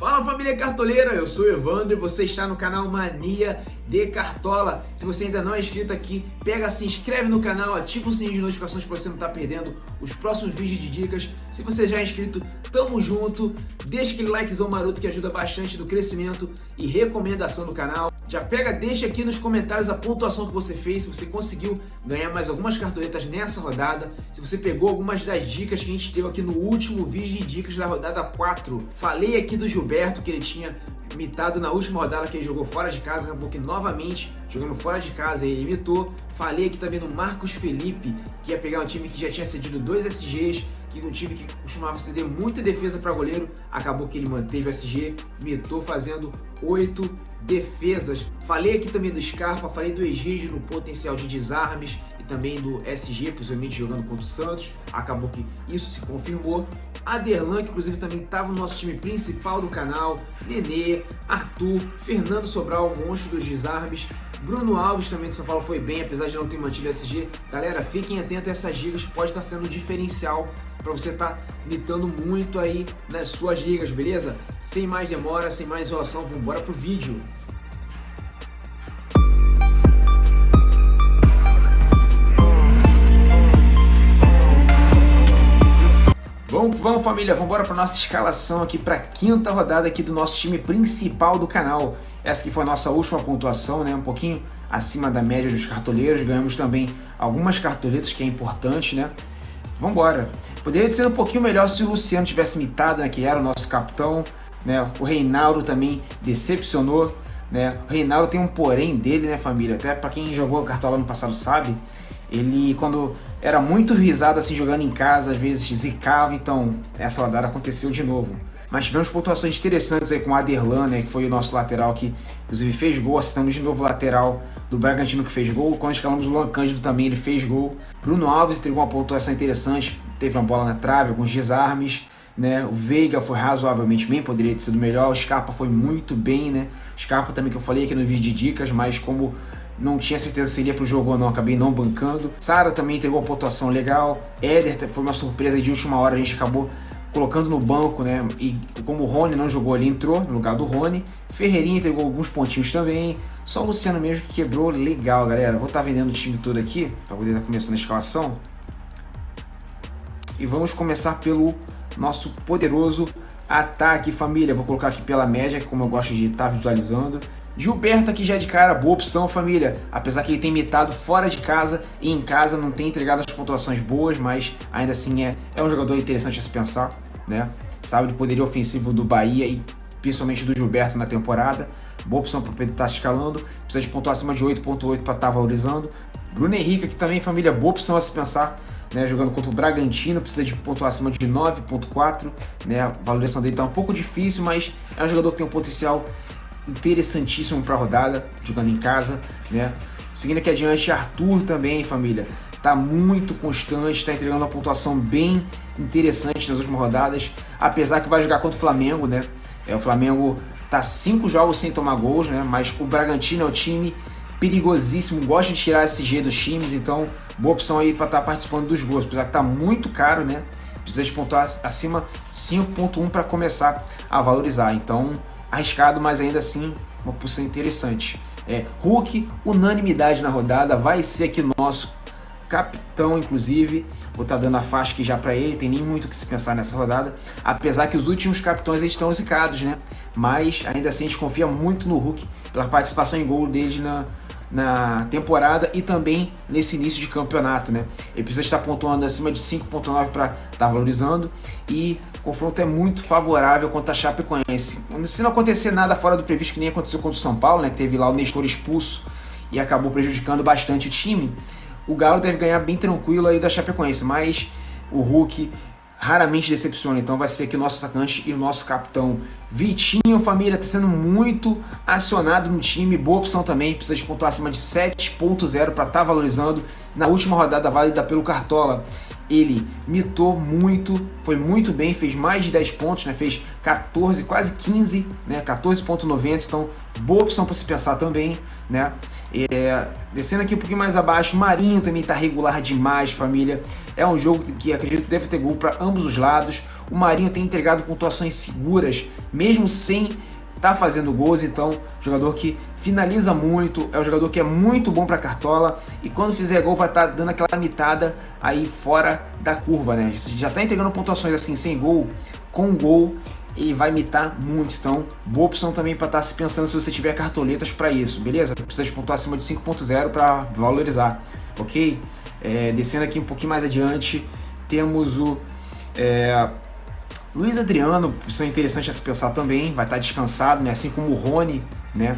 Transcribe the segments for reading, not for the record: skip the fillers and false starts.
Fala família cartoleira, eu sou o Evandro e você está no canal Mania de Cartola. Se você ainda não é inscrito aqui, se inscreve no canal, ativa o sininho de notificações para você não estar perdendo os próximos vídeos de dicas. Se você já é inscrito, tamo junto, deixa aquele likezão maroto que ajuda bastante no crescimento e recomendação do canal. Deixa aqui nos comentários a pontuação que você fez, se você conseguiu ganhar mais algumas cartoletas nessa rodada, se você pegou algumas das dicas que a gente deu aqui no último vídeo de dicas da rodada 4. Falei aqui do Gilberto, que ele tinha imitado na última rodada, que ele jogou fora de casa, acabou que novamente jogando fora de casa ele imitou. Falei aqui também no Marcos Felipe, que ia pegar um time que já tinha cedido 2 SGs, que um time que costumava ceder muita defesa para goleiro, acabou que ele manteve o SG, imitou fazendo 8 defesas. Falei aqui também do Scarpa, falei do Egídio no potencial de desarmes e também do SG, principalmente jogando contra o Santos, acabou que isso se confirmou. Aderlan, que inclusive também estava no nosso time principal do canal, Nenê, Arthur, Fernando Sobral, monstro dos desarmes, Bruno Alves também do São Paulo foi bem, apesar de não ter mantido o SG. Galera, fiquem atentos a essas dicas, pode estar sendo um diferencial para você estar imitando muito aí nas suas ligas, beleza? Sem mais demora, sem mais enrolação, vamos embora pro vídeo. Vamos família, vamos embora para nossa escalação aqui para a quinta rodada aqui do nosso time principal do canal. Essa aqui foi a nossa última pontuação, né? Um pouquinho acima da média dos cartoleiros. Ganhamos também algumas cartoletas, que é importante, né? Vamos embora. Poderia ser um pouquinho melhor se o Luciano tivesse imitado, né? Que era o nosso capitão, né? O Reinaldo também decepcionou, né? O Reinaldo tem um porém dele, né, família? Até para quem jogou Cartola no passado sabe, ele quando era muito risado assim jogando em casa, às vezes zicava, então essa rodada aconteceu de novo. Mas tivemos pontuações interessantes aí com o Aderlan, né, que foi o nosso lateral que inclusive fez gol, acertamos de novo o lateral do Bragantino que fez gol. Quando escalamos o Luan Cândido também ele fez gol. Bruno Alves teve uma pontuação interessante, teve uma bola na trave, alguns desarmes, né? O Veiga foi razoavelmente bem, poderia ter sido melhor. O Scarpa foi muito bem, né? O Scarpa também que eu falei aqui no vídeo de dicas, mas como não tinha certeza se iria pro jogo ou não, acabei não bancando. Sara também entregou uma pontuação legal. Éder foi uma surpresa de última hora, a gente acabou colocando no banco, né? E como o Rony não jogou ali, entrou no lugar do Rony. Ferreirinha entregou alguns pontinhos também. Só o Luciano mesmo que quebrou legal, galera. Vou estar vendendo o time todo aqui para poder estar começando a escalação. E vamos começar pelo nosso poderoso ataque, família. Vou colocar aqui pela média, como eu gosto de estar visualizando. Gilberto aqui já de cara, boa opção, família. Apesar que ele tem imitado fora de casa e em casa não tem entregado as pontuações boas, mas ainda assim é um jogador interessante a se pensar, né? Sabe do poderio ofensivo do Bahia e principalmente do Gilberto na temporada. Boa opção para poder estar escalando. Precisa de pontuar acima de 8.8 para estar valorizando. Bruno Henrique aqui também, família, boa opção a se pensar, né? Jogando contra o Bragantino, precisa de pontuar acima de 9.4, né? A valorização dele está um pouco difícil, mas é um jogador que tem um potencial interessantíssimo para a rodada, jogando em casa, né? Seguindo aqui adiante, Arthur também, família, tá muito constante, está entregando uma pontuação bem interessante nas últimas rodadas, apesar que vai jogar contra o Flamengo, né? O Flamengo tá 5 jogos sem tomar gols, né? Mas o Bragantino é um time perigosíssimo, gosta de tirar SG dos times, então boa opção aí para estar participando dos gols, apesar que tá muito caro, né? Precisa de pontuar acima 5.1 para começar a valorizar, então arriscado, mas ainda assim uma posição interessante. Hulk, unanimidade na rodada, vai ser aqui nosso capitão, inclusive. Vou estar dando a faixa aqui já para ele, tem nem muito o que se pensar nessa rodada. Apesar que os últimos capitões eles estão zicados, né? Mas ainda assim a gente confia muito no Hulk pela participação em gol dele na temporada e também nesse início de campeonato, né? Ele precisa estar pontuando acima de 5.9 para estar valorizando e o confronto é muito favorável contra a Chapecoense. Se não acontecer nada fora do previsto, que nem aconteceu contra o São Paulo, né? Que teve lá o Nestor expulso e acabou prejudicando bastante o time, o Galo deve ganhar bem tranquilo aí da Chapecoense, mas o Hulk raramente decepciona, então vai ser aqui o nosso atacante e o nosso capitão. Vitinho, família, está sendo muito acionado no time, boa opção também, precisa de pontuar acima de 7.0 para estar valorizando. Na última rodada válida pelo Cartola, ele mitou muito, foi muito bem, fez mais de 10 pontos, né? Fez 14, quase 15, né? 14.90, então boa opção para se pensar também, né? Descendo aqui um pouquinho mais abaixo, Marinho também está regular demais, família. É um jogo que acredito que deve ter gol para ambos os lados. O Marinho tem entregado pontuações seguras, mesmo sem tá fazendo gols, então jogador que finaliza muito, é um jogador que é muito bom para cartola e quando fizer gol vai estar dando aquela mitada aí fora da curva, né? Já tá entregando pontuações assim sem gol, com gol e vai mitar muito, então boa opção também para estar se pensando se você tiver cartoletas para isso, beleza? Precisa de pontuar acima de 5.0 para valorizar, ok? Descendo aqui um pouquinho mais adiante, temos o Luiz Adriano, opção interessante a se pensar também, vai estar descansado, né? Assim como o Rony, né?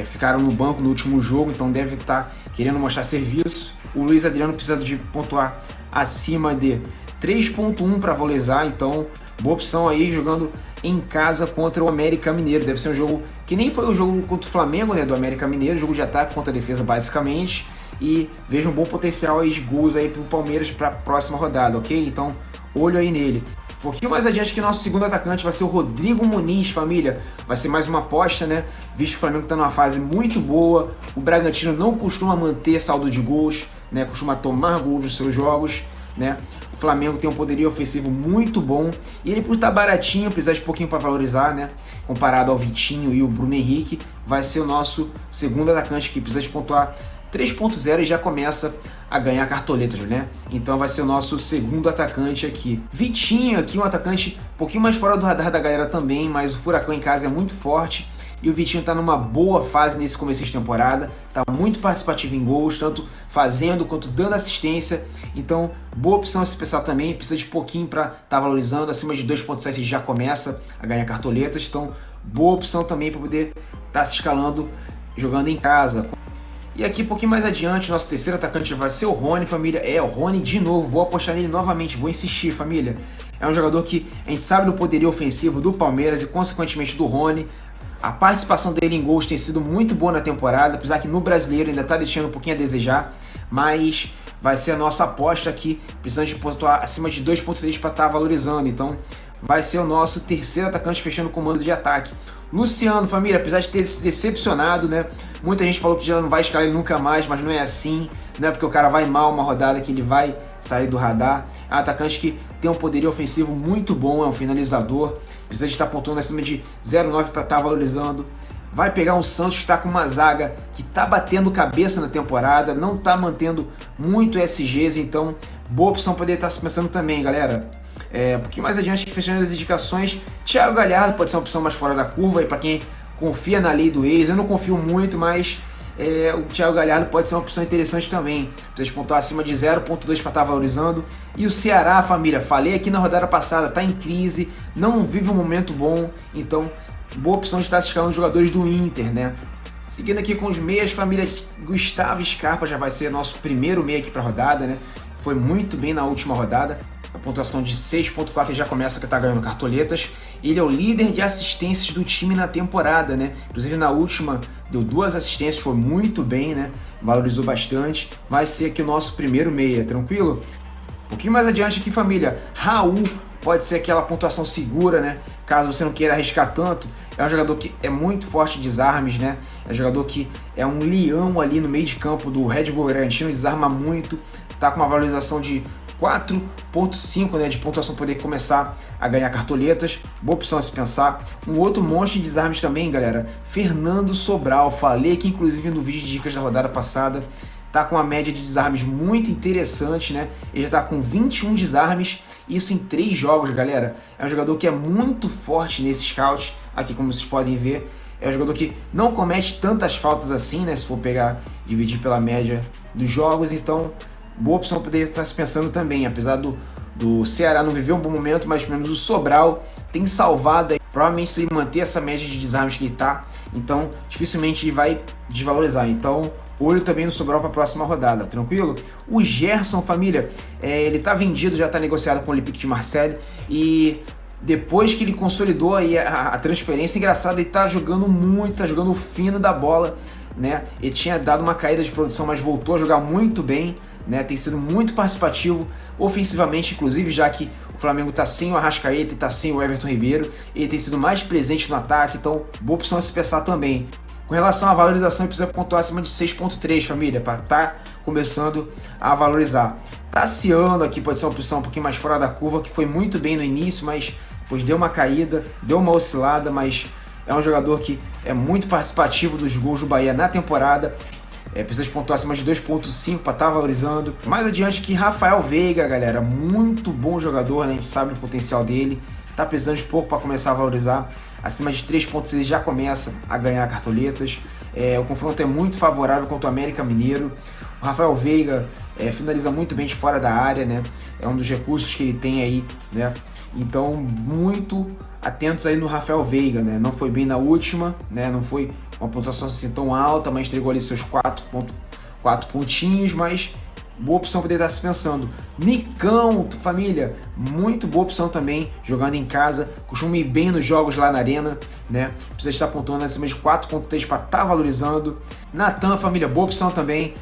Ficaram no banco no último jogo, então deve estar querendo mostrar serviço. O Luiz Adriano precisa de pontuar acima de 3.1 para valorizar, então boa opção aí jogando em casa contra o América Mineiro. Deve ser um jogo que nem foi o jogo contra o Flamengo, né? Do América Mineiro, jogo de ataque contra a defesa basicamente. E vejo um bom potencial aí de gols aí para o Palmeiras para a próxima rodada, ok? Então olho aí nele. Um pouquinho mais adiante que nosso segundo atacante vai ser o Rodrigo Muniz, família. Vai ser mais uma aposta, né? Visto que o Flamengo está numa fase muito boa. O Bragantino não costuma manter saldo de gols, né? Costuma tomar gols dos seus jogos, né? O Flamengo tem um poderio ofensivo muito bom. E ele, por estar baratinho, precisa de pouquinho para valorizar, né? Comparado ao Vitinho e o Bruno Henrique, vai ser o nosso segundo atacante que precisa de pontuar 3.0 e já começa a ganhar cartoletas, né? Então vai ser o nosso segundo atacante aqui. Vitinho aqui, um atacante um pouquinho mais fora do radar da galera também, mas o Furacão em casa é muito forte e o Vitinho tá numa boa fase nesse começo de temporada, tá muito participativo em gols, tanto fazendo quanto dando assistência, então boa opção a se pensar também, precisa de pouquinho para tá valorizando, acima de 2.7 já começa a ganhar cartoletas, então boa opção também para poder tá se escalando jogando em casa. E aqui um pouquinho mais adiante, nosso terceiro atacante vai ser o Rony, família. O Rony de novo, vou apostar nele novamente, vou insistir, família. É um jogador que a gente sabe do poderio ofensivo do Palmeiras e consequentemente do Rony. A participação dele em gols tem sido muito boa na temporada, apesar que no Brasileiro ainda está deixando um pouquinho a desejar, mas vai ser a nossa aposta aqui, precisando de pontuar acima de 2.3 para estar valorizando, então vai ser o nosso terceiro atacante fechando o comando de ataque. Luciano, família, apesar de ter se decepcionado, né? Muita gente falou que já não vai escalar ele nunca mais, mas não é assim, né? Porque o cara vai mal uma rodada que ele vai sair do radar. É um atacante que tem um poderio ofensivo muito bom, é um finalizador, precisa de estar pontuando acima de 0.9 para estar valorizando. Vai pegar um Santos que está com uma zaga que está batendo cabeça na temporada, não está mantendo muito SGs, então boa opção poder estar se pensando também, galera. Um pouquinho mais adiante, fechando as indicações, Thiago Galhardo pode ser uma opção mais fora da curva, para quem confia na lei do ex, eu não confio muito, mas o Thiago Galhardo pode ser uma opção interessante também, precisa pontuar acima de 0.2 para estar valorizando. E o Ceará, família, falei aqui na rodada passada, está em crise, não vive um momento bom, então boa opção de estar se escalando jogadores do Inter, né? Seguindo aqui com os meias, família, Gustavo Scarpa já vai ser nosso primeiro meia aqui para a rodada, né? Foi muito bem na última rodada. A pontuação de 6.4 já começa a estar ganhando cartoletas. Ele é o líder de assistências do time na temporada, né? Inclusive na última deu 2 assistências, foi muito bem, né? Valorizou bastante. Vai ser aqui o nosso primeiro meia, tranquilo? Um pouquinho mais adiante aqui, família, Raul pode ser aquela pontuação segura, né? Caso você não queira arriscar tanto. É um jogador que é muito forte em desarmes, né? É um jogador que é um leão ali no meio de campo do Red Bull Bragantino, desarma muito. Tá com uma valorização de 4.5, né, de pontuação, poder começar a ganhar cartoletas. Boa opção a se pensar. Um outro monstro de desarmes também, galera, Fernando Sobral. Falei aqui inclusive no vídeo de dicas da rodada passada. Tá com uma média de desarmes muito interessante, né? Ele já tá com 21 desarmes, isso em 3 jogos, galera. É um jogador que é muito forte nesse scout, aqui como vocês podem ver. É um jogador que não comete tantas faltas assim, né? Se for pegar, dividir pela média dos jogos, então boa opção poder estar se pensando também, apesar do Ceará não viver um bom momento, mas pelo menos o Sobral tem salvado aí, provavelmente se ele manter essa média de desarmes que ele tá, então dificilmente ele vai desvalorizar, então olho também no Sobral para a próxima rodada, tranquilo? O Gerson, família, ele tá vendido, já tá negociado com o Olympique de Marseille e depois que ele consolidou aí a transferência, engraçado, ele tá jogando muito, tá jogando o fino da bola, né? Ele tinha dado uma caída de produção, mas voltou a jogar muito bem, né? Tem sido muito participativo ofensivamente, inclusive, já que o Flamengo está sem o Arrascaeta e está sem o Everton Ribeiro, ele tem sido mais presente no ataque, então boa opção a se pensar também. Com relação à valorização, ele precisa pontuar acima de 6.3, família, para estar começando a valorizar. Tassiano aqui pode ser uma opção um pouquinho mais fora da curva, que foi muito bem no início, mas depois deu uma caída, deu uma oscilada, mas é um jogador que é muito participativo dos gols do Bahia na temporada. Precisa de pontuar acima de 2.5 para estar valorizando. Mais adiante aqui, Rafael Veiga, galera, muito bom jogador, né? A gente sabe o potencial dele, tá precisando de pouco para começar a valorizar. Acima de 3.6 já começa a ganhar cartoletas. O confronto é muito favorável contra o América Mineiro. O Rafael Veiga finaliza muito bem de fora da área, né? É um dos recursos que ele tem aí, né? Então, muito atentos aí no Rafael Veiga, né? Não foi bem na última, né? Não foi uma pontuação assim tão alta, mas entregou ali seus 4 pontinhos, mas boa opção para ele estar se pensando. Nicão, família, muito boa opção também, jogando em casa, costuma ir bem nos jogos lá na arena, né? Precisa estar pontuando acima de 4.3 para estar valorizando. Natan, família, boa opção também.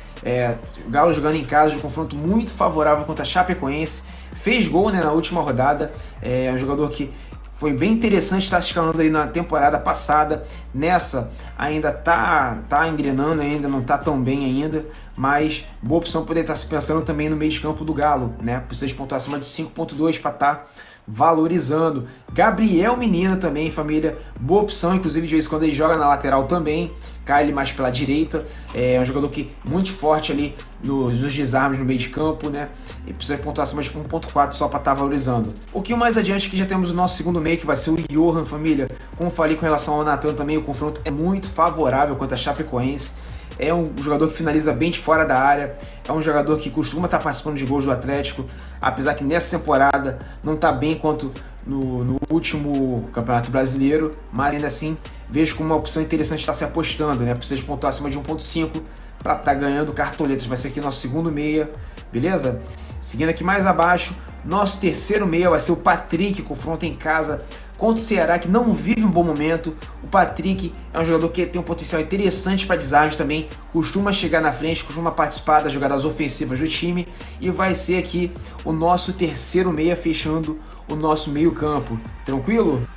Galo jogando em casa, de um confronto muito favorável contra a Chapecoense. Fez gol, né, na última rodada. É um jogador que foi bem interessante estar se escalando aí na temporada passada. Nessa ainda tá engrenando, ainda não tá tão bem ainda, mas boa opção poder estar se pensando também no meio de campo do Galo, né? Precisa de pontuar acima de 5.2 para estar valorizando. Gabriel Menino também, família, boa opção, inclusive de vez em quando ele joga na lateral também, cai ele mais pela direita, é um jogador que muito forte ali nos desarmes no meio de campo, né? E precisa pontuar acima de 1.4 só para estar valorizando. Um pouquinho mais adiante que já temos o nosso segundo meio, que vai ser o Johan, família. Como falei com relação ao Natan também, o confronto é muito favorável contra a Chapecoense. É um jogador que finaliza bem de fora da área, é um jogador que costuma estar participando de gols do Atlético, apesar que nessa temporada não está bem quanto no último Campeonato Brasileiro, mas ainda assim vejo como uma opção interessante estar se apostando, né? Precisa de pontuar acima de 1.5 para estar ganhando cartoletas. Vai ser aqui nosso segundo meia, beleza? Seguindo aqui mais abaixo, nosso terceiro meia vai ser o Patrick, confronto em casa contra o Ceará, que não vive um bom momento. O Patrick é um jogador que tem um potencial interessante para desarmes também, costuma chegar na frente, costuma participar das jogadas ofensivas do time, e vai ser aqui o nosso terceiro meia, fechando o nosso meio campo. Tranquilo?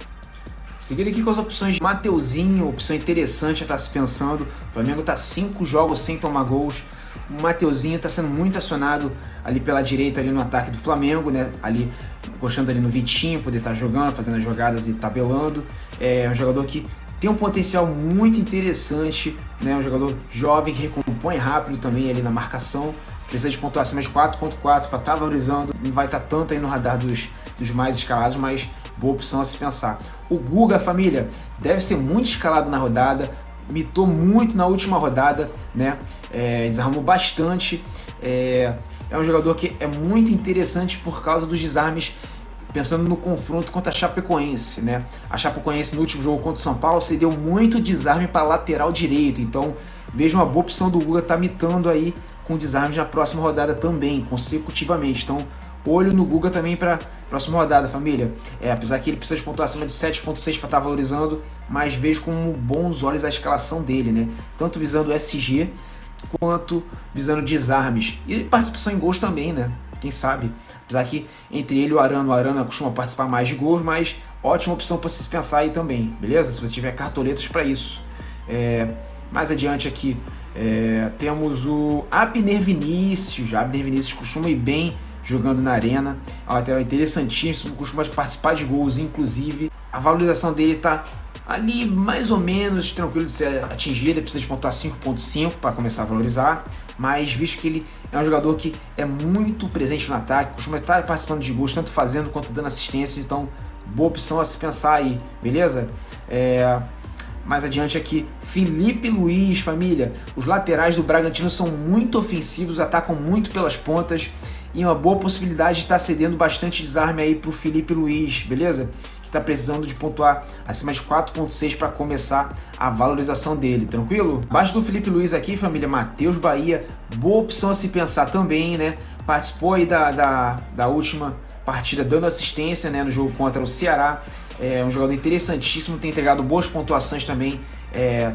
Seguindo aqui com as opções de Mateuzinho, opção interessante a estar se pensando. O Flamengo está 5 jogos sem tomar gols. O Mateuzinho está sendo muito acionado ali pela direita, ali no ataque do Flamengo, né? Ali, gostando ali no Vitinho, poder estar jogando, fazendo as jogadas e tabelando. É um jogador que tem um potencial muito interessante, né? Um jogador jovem que recompõe rápido também ali na marcação. Precisa de pontuar acima de 4.4 para estar valorizando. Não vai estar tanto aí no radar dos mais escalados, mas boa opção a se pensar. O Guga, família, deve ser muito escalado na rodada. Mitou muito na última rodada, né? Desarmou bastante. É um jogador que é muito interessante por causa dos desarmes, pensando no confronto contra a Chapecoense, né? A Chapecoense no último jogo contra o São Paulo cedeu muito desarme para lateral direito, então vejo uma boa opção do Guga estar mitando aí com desarmes na próxima rodada também, consecutivamente. Então, olho no Guga também para a próxima rodada, família. Apesar que ele precisa de pontuar acima de 7.6 para estar valorizando, mas vejo com bons olhos a escalação dele, né? Tanto visando o SG quanto visando desarmes e participação em gols também, né? Quem sabe? Apesar que entre ele e o Arana costuma participar mais de gols, mas ótima opção para se pensar aí também, beleza? Se você tiver cartoletas para isso. Mais adiante aqui temos o Abner Vinícius. Abner Vinícius costuma ir bem jogando na arena, é um lateral interessantíssimo, costuma participar de gols, inclusive. A valorização dele está ali mais ou menos tranquilo de ser atingida, precisa de pontuar 5.5 para começar a valorizar, mas visto que ele é um jogador que é muito presente no ataque, costuma estar participando de gols, tanto fazendo quanto dando assistências, então boa opção a se pensar aí, beleza? Mais adiante aqui, Felipe Luiz, família. Os laterais do Bragantino são muito ofensivos, atacam muito pelas pontas, e uma boa possibilidade de estar cedendo bastante desarme aí para o Felipe Luiz, beleza? Que está precisando de pontuar acima de 4.6 para começar a valorização dele, tranquilo? Abaixo do Felipe Luiz aqui, família, Matheus Bahia, boa opção a se pensar também, né? Participou aí da última partida dando assistência, né, no jogo contra o Ceará. É um jogador interessantíssimo, tem entregado boas pontuações também,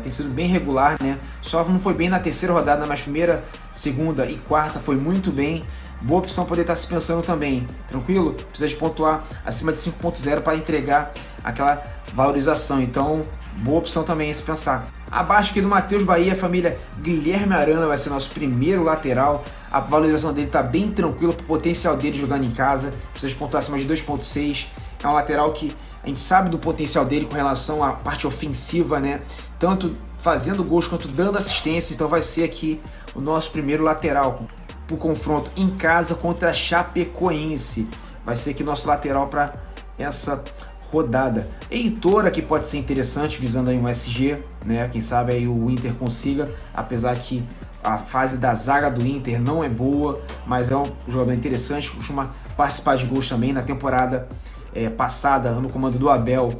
tem sido bem regular, né? Só não foi bem na terceira rodada, mas primeira, segunda e quarta foi muito bem. Boa opção poder estar se pensando também, tranquilo? Precisa de pontuar acima de 5.0 para entregar aquela valorização. Então, boa opção também se pensar. Abaixo aqui do Matheus Bahia, família, Guilherme Arana vai ser o nosso primeiro lateral. A valorização dele está bem tranquila para o potencial dele jogando em casa. Precisa de pontuar acima de 2.6. É um lateral que a gente sabe do potencial dele com relação à parte ofensiva, né? Tanto fazendo gols quanto dando assistência. Então vai ser aqui o nosso primeiro lateral para o confronto em casa contra a Chapecoense. Vai ser aqui nosso lateral para essa rodada. Heitor aqui pode ser interessante, visando aí um SG, né? Quem sabe aí o Inter consiga, apesar que a fase da zaga do Inter não é boa, mas é um jogador interessante, costuma participar de gols também. Na temporada passada, no comando do Abel,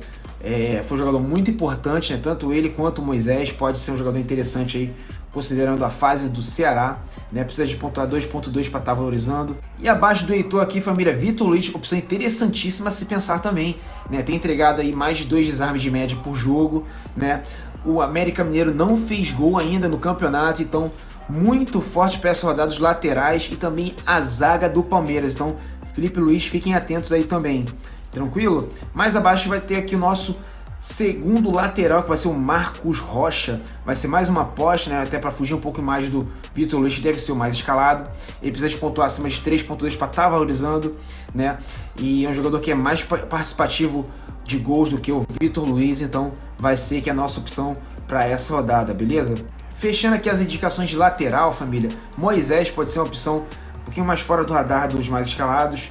foi um jogador muito importante, né? Tanto ele quanto o Moisés pode ser um jogador interessante aí, considerando a fase do Ceará, né? Precisa de pontuar 2.2 para estar valorizando. E abaixo do Heitor aqui, família, Vitor Luiz, opção interessantíssima a se pensar também, né? Tem entregado aí mais de 2 desarmes de média por jogo, né? O América Mineiro não fez gol ainda no campeonato, então muito forte para essa rodada dos laterais e também a zaga do Palmeiras. Então, Felipe Luiz, fiquem atentos aí também. Tranquilo? Mais abaixo vai ter aqui o nosso segundo lateral, que vai ser o Marcos Rocha. Vai ser mais uma aposta, né? Até para fugir um pouco mais do Vitor Luiz, que deve ser o mais escalado. Ele precisa de pontuar acima de 3.2 para estar valorizando, né? E é um jogador que é mais participativo de gols do que o Vitor Luiz, então vai ser que a nossa opção para essa rodada, beleza? Fechando aqui as indicações de lateral, família, Moisés pode ser uma opção um pouquinho mais fora do radar dos mais escalados.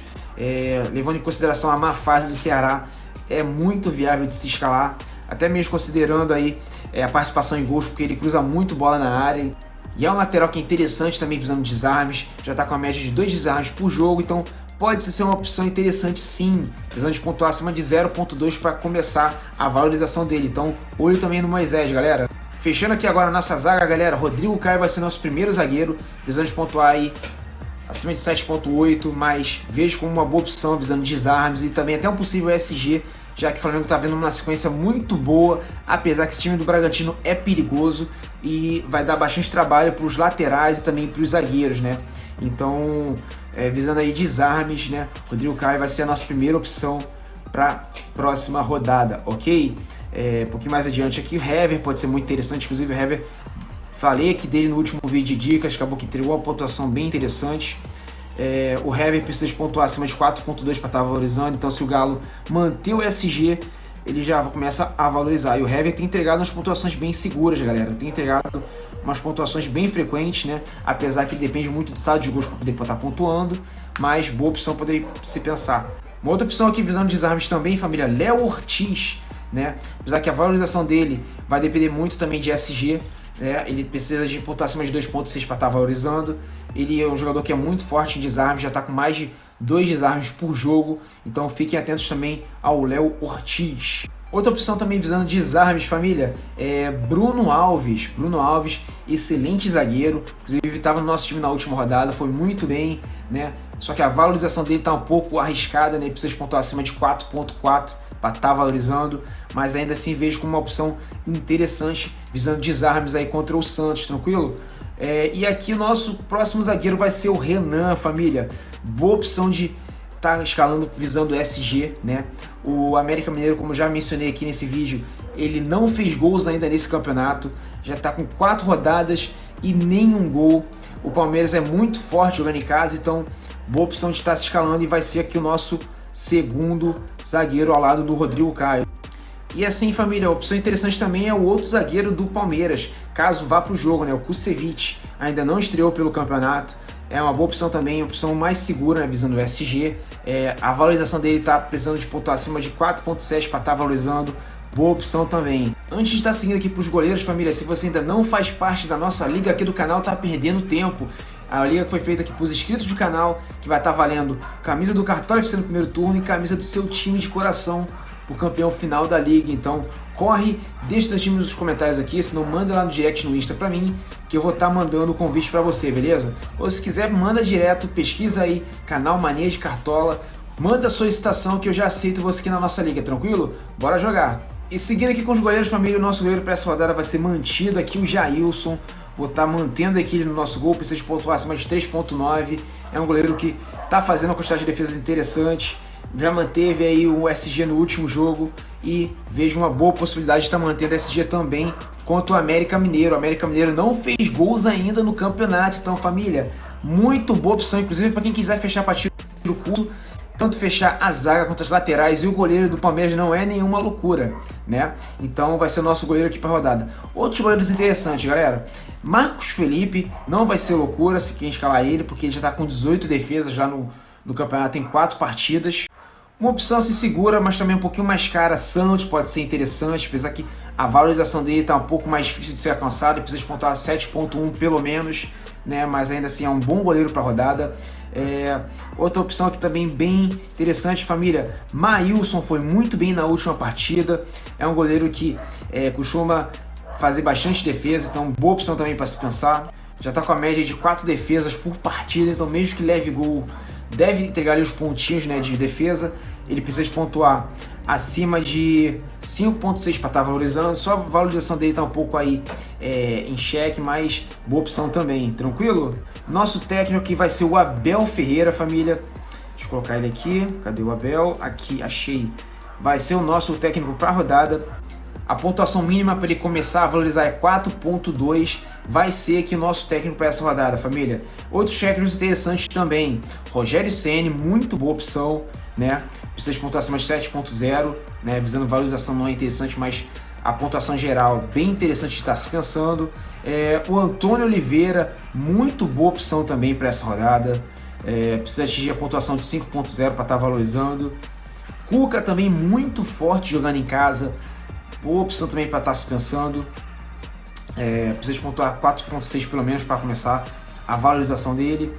Levando em consideração a má fase do Ceará, é muito viável de se escalar, até mesmo considerando aí a participação em gols, porque ele cruza muito bola na área, e é um lateral que é interessante também visando desarmes, já está com a média de 2 desarmes por jogo, então pode ser uma opção interessante sim, precisando de pontuar acima de 0.2 para começar a valorização dele, então olho também no Moisés, galera. Fechando aqui agora a nossa zaga, galera, Rodrigo Caio vai ser nosso primeiro zagueiro, precisando de pontuar aí acima de 7.8, mas vejo como uma boa opção visando desarmes e também até um possível SG, já que o Flamengo está vendo uma sequência muito boa, apesar que esse time do Bragantino é perigoso e vai dar bastante trabalho para os laterais e também para os zagueiros, né? Então, visando aí desarmes, né? Rodrigo Caio vai ser a nossa primeira opção para a próxima rodada, ok? Um pouquinho mais adiante aqui, o Hever pode ser muito interessante, inclusive o Hever, falei aqui dele no último vídeo de dicas, acabou que entregou uma pontuação bem interessante. O Hever precisa de pontuar acima de 4.2 para estar valorizando, então se o Galo manter o SG, ele já começa a valorizar. E o Hever tem entregado umas pontuações bem seguras, galera, tem entregado umas pontuações bem frequentes, né? Apesar que ele depende muito do saldo de gols para poder estar pontuando, mas boa opção poder se pensar. Uma outra opção aqui visando desarmes também, família, Léo Ortiz, né? Apesar que a valorização dele vai depender muito também de SG, ele precisa de pontuar acima de 2.6 para estar valorizando. Ele é um jogador que é muito forte em desarmes, já está com mais de 2 desarmes por jogo, então fiquem atentos também ao Léo Ortiz. Outra opção também visando desarmes, família, é Bruno Alves. Bruno Alves, excelente zagueiro, inclusive estava no nosso time na última rodada, foi muito bem, né? Só que a valorização dele está um pouco arriscada, né? Ele precisa de pontuar acima de 4.4 para estar valorizando, mas ainda assim vejo como uma opção interessante, visando desarmes aí contra o Santos, tranquilo? E aqui o nosso próximo zagueiro vai ser o Renan, família. Boa opção de estar escalando visando o SG, né? O América Mineiro, como já mencionei aqui nesse vídeo, ele não fez gols ainda nesse campeonato, já está com 4 rodadas e nenhum gol. O Palmeiras é muito forte jogando em casa, então boa opção de estar se escalando e vai ser aqui o nosso segundo zagueiro ao lado do Rodrigo Caio. E assim, família, a opção interessante também é o outro zagueiro do Palmeiras, caso vá para o jogo, né? O Kusevich ainda não estreou pelo campeonato, é uma boa opção também, uma opção mais segura, né? Visando o SG. A valorização dele está precisando de pontuar acima de 4.7 para estar valorizando, boa opção também. Antes de estar seguindo aqui para os goleiros, família, se você ainda não faz parte da nossa liga aqui do canal, tá perdendo tempo. A liga foi feita aqui para os inscritos do canal, que vai estar valendo camisa do Cartola FC no primeiro turno e camisa do seu time de coração por campeão final da liga. Então corre, deixa seu time nos comentários aqui, se não manda lá no direct no Insta pra mim, que eu vou estar mandando o convite pra você, beleza? Ou se quiser, manda direto, pesquisa aí, canal Mania de Cartola, manda a solicitação que eu já aceito você aqui na nossa liga, tranquilo? Bora jogar! E seguindo aqui com os goleiros, família, o nosso goleiro para essa rodada vai ser mantido aqui, o Jailson. Vou estar mantendo aqui ele no nosso gol, precisa de pontuar acima de 3.9. É um goleiro que está fazendo uma quantidade de defesas interessante já manteve aí o SG no último jogo e vejo uma boa possibilidade de estar mantendo o SG também contra o América Mineiro. O América Mineiro não fez gols ainda no campeonato, então família, muito boa opção, inclusive para quem quiser fechar a partida no curto, tanto fechar a zaga quanto as laterais, e o goleiro do Palmeiras não é nenhuma loucura, né? Então vai ser o nosso goleiro aqui para a rodada. Outros goleiros interessantes, galera. Marcos Felipe não vai ser loucura se quem escalar ele, porque ele já está com 18 defesas lá no campeonato em 4 partidas. Uma opção se segura, mas também um pouquinho mais cara. Santos pode ser interessante, apesar que a valorização dele está um pouco mais difícil de ser alcançada, precisa de pontuar 7.1 pelo menos, né? Mas ainda assim é um bom goleiro para a rodada. Outra opção aqui também bem interessante, família. Maílson foi muito bem na última partida, é um goleiro que costuma fazer bastante defesa, então boa opção também para se pensar. Já está com a média de 4 defesas por partida, então mesmo que leve gol, deve entregar ali os pontinhos, né, de defesa. Ele precisa de pontuar acima de 5.6 para estar valorizando. Só a valorização dele está um pouco aí em xeque, mas boa opção também, tranquilo? Nosso técnico aqui vai ser o Abel Ferreira, família. Deixa eu colocar ele aqui, cadê o Abel? Aqui, achei. Vai ser o nosso técnico para a rodada. A pontuação mínima para ele começar a valorizar é 4.2. Vai ser aqui o nosso técnico para essa rodada, família. Outros técnicos interessantes também. Rogério Ceni, muito boa opção, né? Precisa de pontuação de 7.0, né? Visando valorização não é interessante, mas a pontuação geral bem interessante de estar se pensando. O Antônio Oliveira, muito boa opção também para essa rodada. Precisa atingir a pontuação de 5.0 para estar valorizando. Cuca também muito forte jogando em casa. Boa opção também para estar se pensando. Precisa de pontuar 4.6 pelo menos para começar a valorização dele.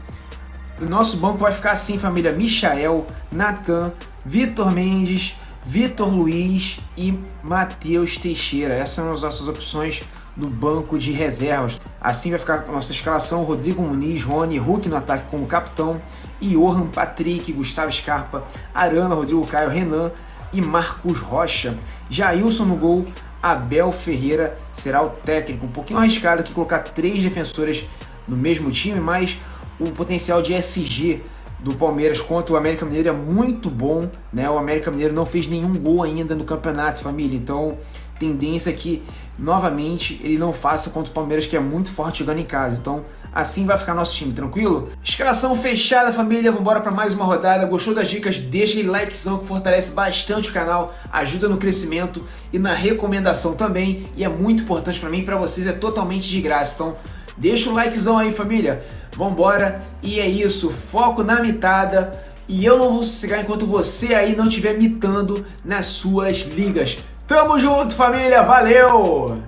O nosso banco vai ficar assim, família: Michael, Natan, Vitor Mendes, Vitor Luiz e Matheus Teixeira. Essas são as nossas opções no banco de reservas. Assim vai ficar a nossa escalação: Rodrigo Muniz, Rony, Hulk no ataque como capitão, Johan, Patrick, Gustavo Scarpa, Arana, Rodrigo Caio, Renan e Marcos Rocha. Jailson no gol, Abel Ferreira será o técnico. Um pouquinho arriscado aqui colocar 3 defensores no mesmo time, mas o potencial de SG do Palmeiras contra o América Mineiro é muito bom, né? O América Mineiro não fez nenhum gol ainda no campeonato, família, então tendência é que novamente ele não faça contra o Palmeiras, que é muito forte jogando em casa. Então assim vai ficar nosso time, tranquilo? Escalação fechada, família, vamos embora para mais uma rodada. Gostou das dicas? Deixa aquele likezão que fortalece bastante o canal, ajuda no crescimento e na recomendação também, e é muito importante para mim e para vocês, é totalmente de graça. Então deixa o likezão aí, família. Vambora, e é isso, foco na mitada, e eu não vou sossegar enquanto você aí não estiver mitando nas suas ligas. Tamo junto, família, valeu!